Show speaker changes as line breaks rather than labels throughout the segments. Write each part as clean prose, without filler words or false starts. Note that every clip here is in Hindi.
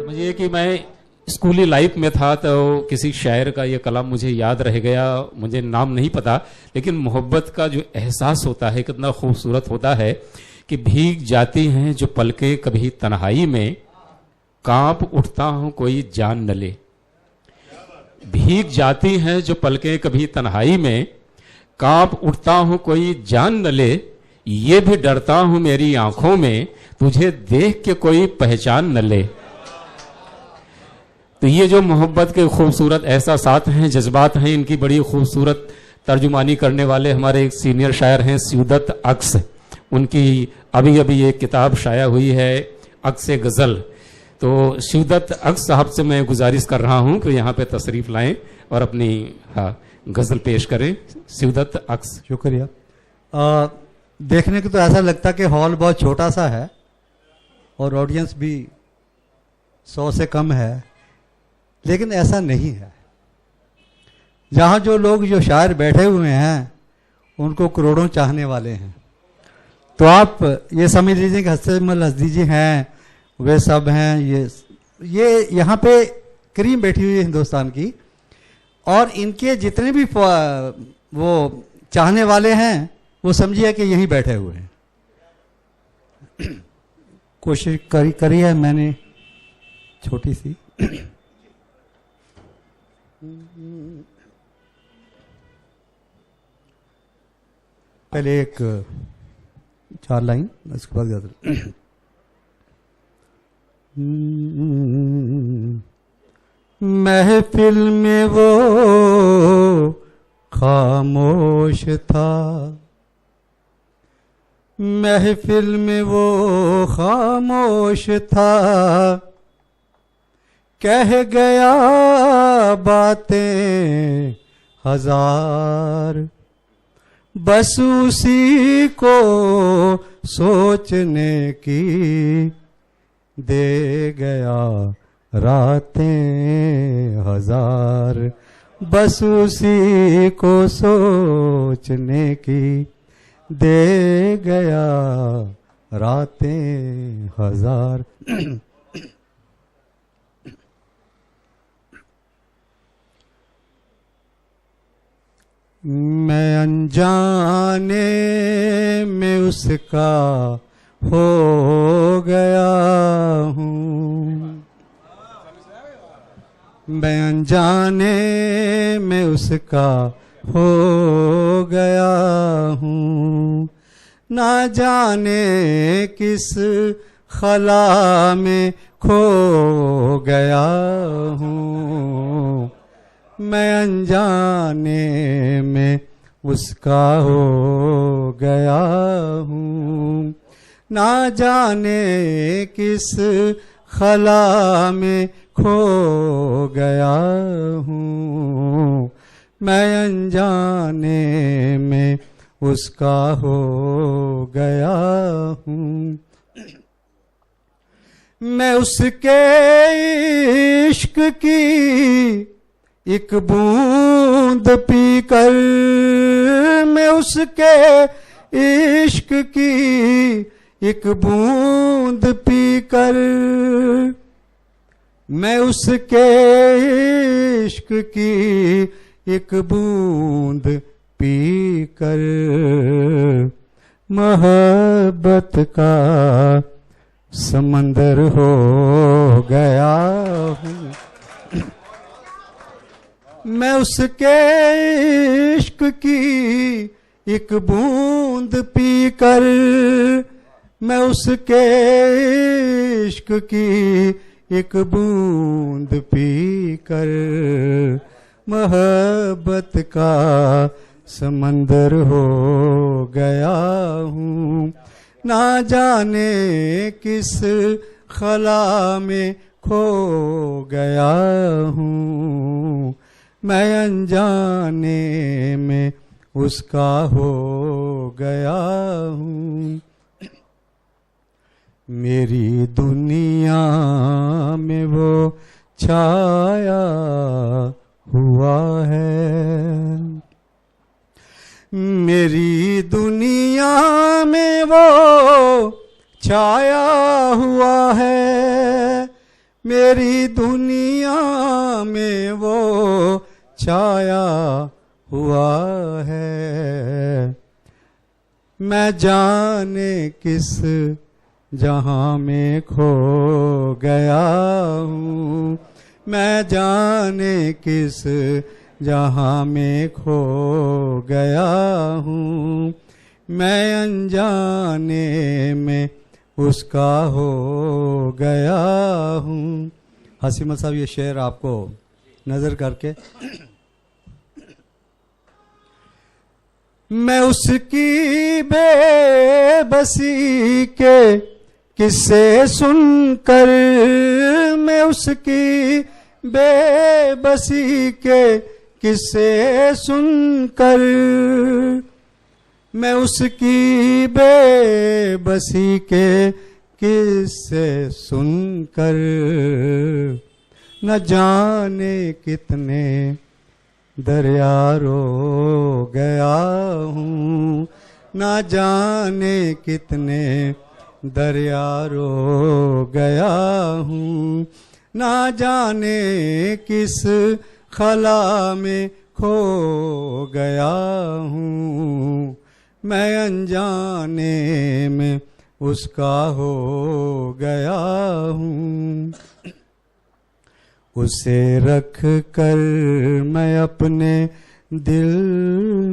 मुझे ये कि मैं स्कूली लाइफ में था तो किसी शायर का ये कलाम मुझे याद रह गया, मुझे नाम नहीं पता, लेकिन मोहब्बत का जो एहसास होता है कितना खूबसूरत होता है कि भीग जाती हैं जो पलकें कभी तन्हाई में, कांप उठता हूं कोई जान न ले। भीग जाती हैं जो पलकें कभी तन्हाई में, कांप उठता हूं कोई जान न ले। ये भी डरता हूं मेरी आंखों में, तुझे देख के कोई पहचान न ले। तो ये जो मोहब्बत के खूबसूरत एहसासात हैं, जज्बात हैं, इनकी बड़ी खूबसूरत तर्जुमानी करने वाले हमारे एक सीनियर शायर हैं स्यूदत अक्स। उनकी अभी अभी एक किताब शाया हुई है अक्स गज़ल। तो स्यूदत अक्स साहब से मैं गुजारिश कर रहा हूं कि यहाँ पे तशरीफ लाएं और अपनी गज़ल पेश करें। स्यूदत अक्स।
शुक्रिया। देखने को तो ऐसा लगता कि हॉल बहुत छोटा सा है और ऑडियंस भी 100 से कम है, लेकिन ऐसा नहीं है। जहाँ जो शायर बैठे हुए हैं उनको करोड़ों चाहने वाले हैं। तो आप ये समझ लीजिए कि हसन अज़दी जी हैं, वे सब हैं, ये यहाँ पे क्रीम बैठी हुई है हिंदुस्तान की, और इनके जितने भी वो चाहने वाले हैं वो समझिए कि यहीं बैठे हुए हैं। कोशिश करी है मैंने छोटी सी। पहले एक 4 लाइन, उसके बाद ज्यादा। महफिल में वो खामोश था, महफिल में वो खामोश था, कह गया बातें हजार, बस उसी को सोचने की दे गया रातें हजार, बस उसी को सोचने की दे गया रातें हजार। मैं अनजाने में उसका हो गया हूँ, मैं अनजाने में उसका हो गया हूँ, ना जाने किस खला में खो गया हूँ, मैं अनजाने में उसका हो गया हूँ, ना जाने किस खला में खो गया हूँ, मैं अनजाने में उसका हो गया हूँ। मैं उसके इश्क की एक बूंद पीकर, मैं उसके इश्क की एक बूंद पीकर, मैं उसके इश्क की एक बूंद पीकर मोहब्बत का समंदर हो गया हूँ। मैं उसके इश्क की एक बूंद पीकर, मैं उसके इश्क की एक बूंद पीकर मोहब्बत का समंदर हो गया हूँ, ना जाने किस खला में खो गया हूँ, मैं अनजाने में उसका हो गया हूँ। मेरी दुनिया में वो छाया हुआ है, मेरी दुनिया में वो छाया हुआ है, मेरी दुनिया में वो छाया हुआ है। मैं जाने किस जहां में खो गया हूँ, मैं जाने किस जहां में खो गया हूँ, मैं अनजाने में उसका हो गया हूँ। हसीम साहब ये शेर आपको नजर करके, मैं उसकी बेबसी के किस्से सुनकर, मैं उसकी बेबसी के किस्से सुनकर, मैं उसकी बेबसी के किस्से सुनकर, न जाने कितने दरिया रो गया हूँ, न जाने कितने दरिया रो गया हूँ, न जाने किस खला में खो गया हूँ, मैं अनजाने में उसका हो गया हूँ। उसे रख कर मैं अपने दिल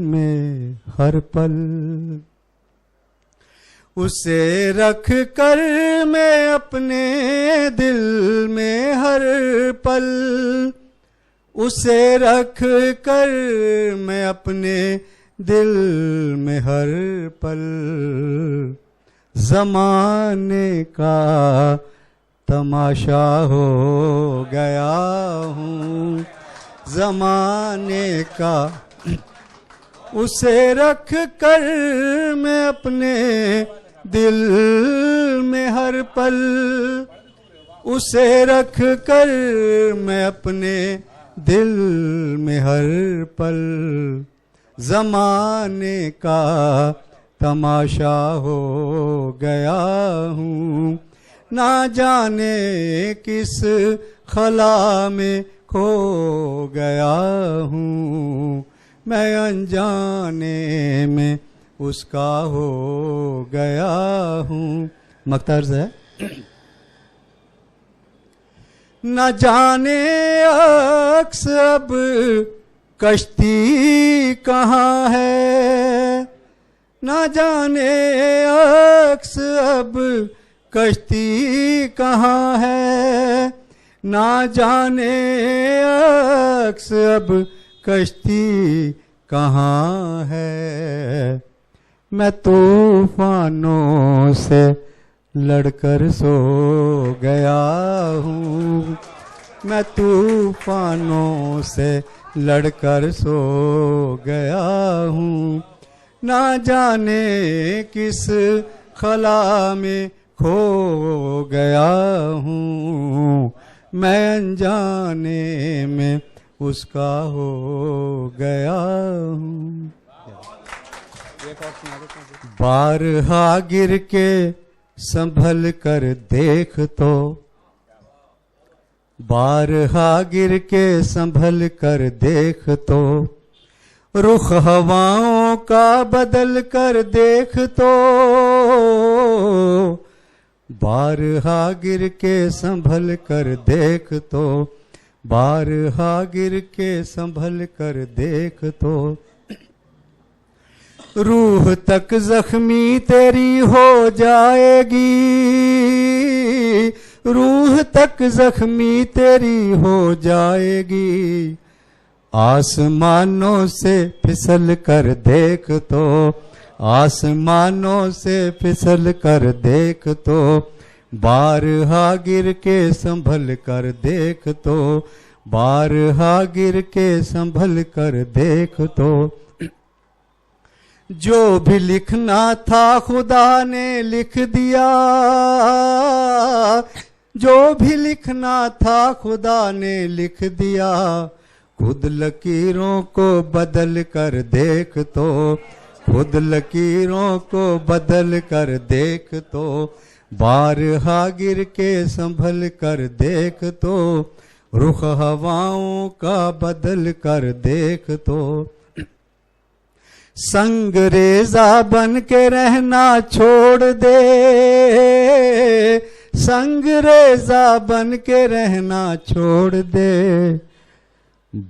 में हर पल, उसे रख कर मैं अपने दिल में हर पल, उसे रख कर मैं अपने दिल में हर पल, ज़माने का तमाशा हो गया हूँ, ज़माने का। उसे रख कर मैं अपने दिल में हर पल, उसे रख कर मैं अपने दिल में हर पल, ज़माने का तमाशा हो गया हूँ, ना जाने किस खला में खो गया हूँ, मैं अनजाने में उसका हो गया हूँ। मख्तार है न जाने अक्स अब कश्ती कहाँ है, न जाने अक्स अब कश्ती कहाँ है, ना जाने अक्स अब कश्ती कहाँ है, मैं तूफानों से लड़कर सो गया हूँ, मैं तूफानों से लड़कर सो गया हूँ, ना जाने किस खला में खो गया हूँ, मैं अनजाने में उसका हो गया हूँ। बारहा गिर के संभल कर देख तो, बारहा गिर के संभल कर देख तो, रुख हवाओं का बदल कर देख तो, बारहा गिर के संभल कर देख तो, बारहा गिर के संभल कर देख तो, रूह तक जख्मी तेरी हो जाएगी, रूह तक जख्मी तेरी हो जाएगी, आसमानों से फिसल कर देख तो, आसमानों से फिसल कर देख तो, बारहा गिर के संभल कर देख तो, बारहा गिर के संभल कर देख तो, जो भी लिखना था खुदा ने लिख दिया, जो भी लिखना था खुदा ने लिख दिया, खुद लकीरों को बदल कर देख तो, खुद लकीरों को बदल कर देख तो, बारहा गिर के संभल कर देख तो, रुख हवाओं का बदल कर देख तो। संगरेजा बन के रहना छोड़ दे, संगरेजा बन के रहना छोड़ दे।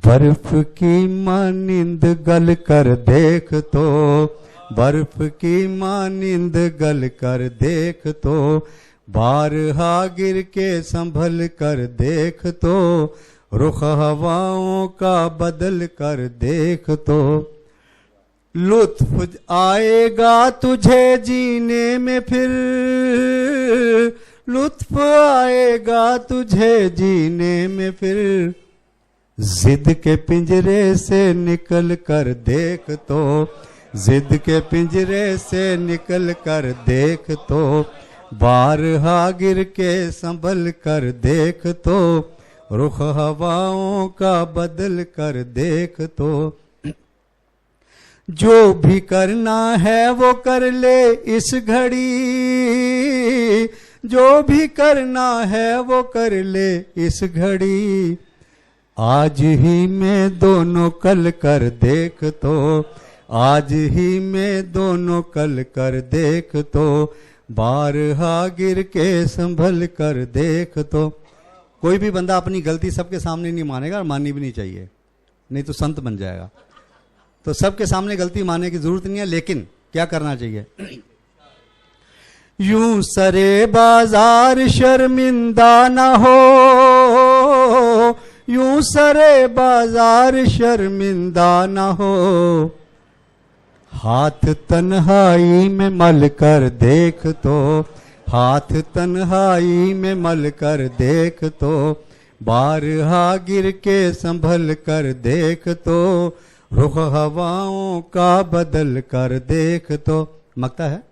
बर्फ की मानिंद गल कर देख तो, बर्फ की मानिंद गल कर देख तो। बारहा गिर के संभल कर देख तो, रुख हवाओं का बदल कर देख तो। लुत्फ आएगा तुझे जीने में फिर, लुत्फ आएगा तुझे जीने में फिर। जिद के पिंजरे से निकल कर देख तो, जिद के पिंजरे से निकल कर देख तो। बारहा गिर के संभल कर देख तो, रुख हवाओं का बदल कर देख तो। जो भी करना है वो कर ले इस घड़ी, जो भी करना है वो कर ले इस घड़ी। आज ही में दोनों कल कर देख तो, आज ही में दोनों कल कर देख तो। बारहा गिर के संभल कर देख तो। कोई भी बंदा अपनी गलती सबके सामने नहीं मानेगा, और माननी भी नहीं चाहिए, नहीं तो संत बन जाएगा। तो सबके सामने गलती मानने की जरूरत नहीं है, लेकिन क्या करना चाहिए? यूं सरे बाजार शर्मिंदा न हो, यूं सरे बाजार शर्मिंदा न हो। हाथ तन्हाई में मल कर देख तो, हाथ तन्हाई में मल कर देख तो। बारहा गिर के संभल कर देख तो, रुख हवाओं का बदल कर देख तो। मकता है।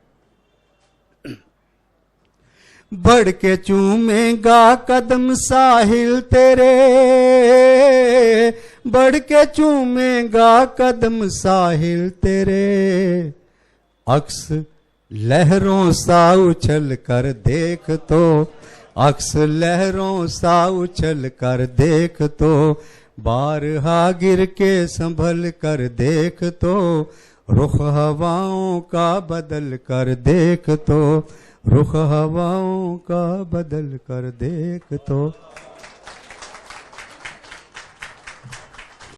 बढ़ के चूमेगा कदम साहिल तेरे, बढ़ के चूमेगा कदम साहिल तेरे। अक्स लहरों सा उछल कर देख तो, अक्स लहरों सा उछल कर देख तो। बारहा गिर के संभल कर देख तो, रुख हवाओं का बदल कर देख तो, रुख हवाओं का बदल कर देख तो।